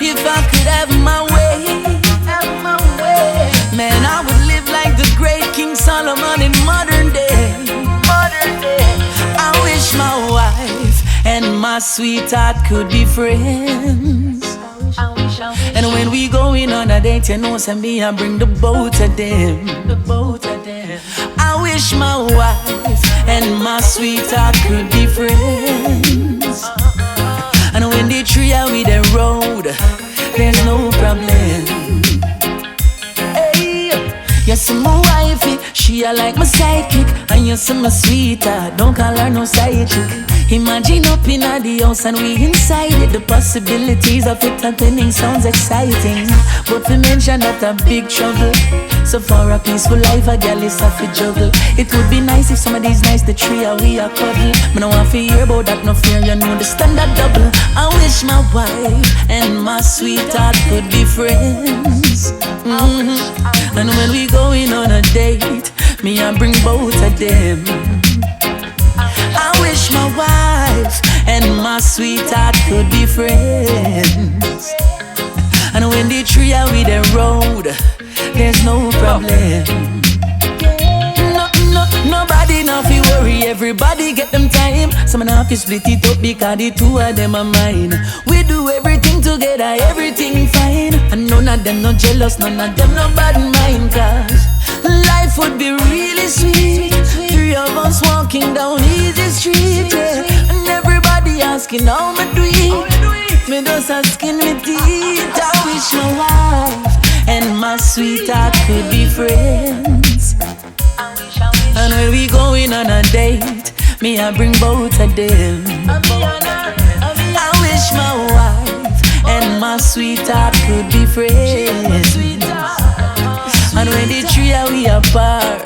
If I could have my way, man, I would live like the great King Solomon in modern day. I wish my wife and my sweetheart could be friends. And when we going on a date, you know, say me, I bring the both of them. I wish my wife and my sweetheart could be friends. And when the tree are with the road, there's no problem. Hey, you see my wifey, she a like my sidekick. And you see my sweetheart, don't call her no side chick. Imagine up in the house and we inside it. The possibilities of it happening sounds exciting, but we mention that a big trouble. So for a peaceful life, a girl is have to juggle. It would be nice if somebody's nice, the three are we a cuddle. But no want to hear about that, no fear, you know the standard double. I wish my wife and my sweetheart could be friends. And when we going on a date, me I bring both of them. I wish my wife and my sweetheart could be friends. And when the tree are with the road, there's no problem. Nobody not fi worry, everybody get them time. Some not fi split it up because the two of them are mine. We do everything together, everything fine. And none of them no jealous, none of them no bad mind. Cause life would be really sweet, three of us walking down easy street, yeah. And everybody asking how me do it. Me just asking me teeth. I wish my wife and my sweetheart could be friends. And when we going on a date, me I bring both of them. I wish my wife and my sweetheart could be friends. And when the three are we apart,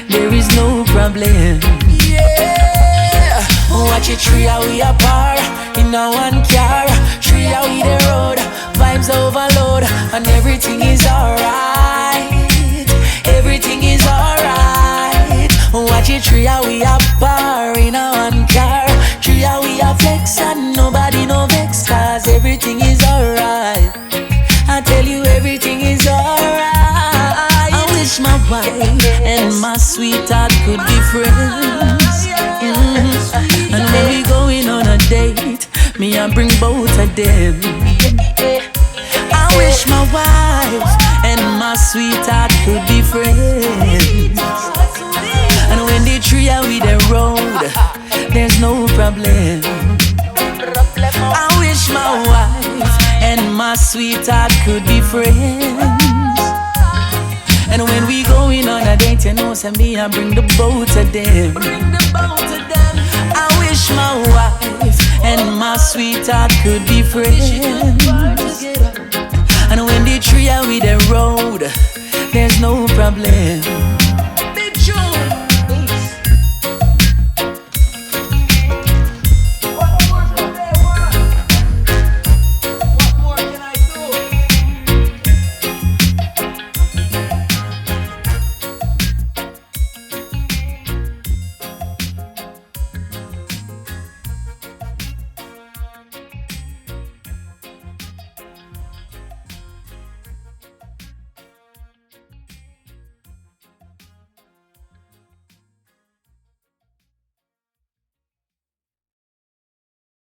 there is no problem. Yeah, watch it, three are we apart in a one car. Three are we the road, vibes overload, and everything is alright. Everything is alright. Watch it, three are we apart in a one car. Three are we a flex and nobody no vex, cause everything is alright. I tell you everything is alright. I wish my wife and my sweetheart could be friends. And when we going on a date, me I bring both of them. I wish my wife and my sweetheart could be friends. And when the tree are with the road, there's no problem. I wish my wife and my sweetheart could be friends. And when we going on a date, you know, say me I bring the both of them. I wish my wife and my sweetheart could be friends. And when the tree are with the road, there's no problem.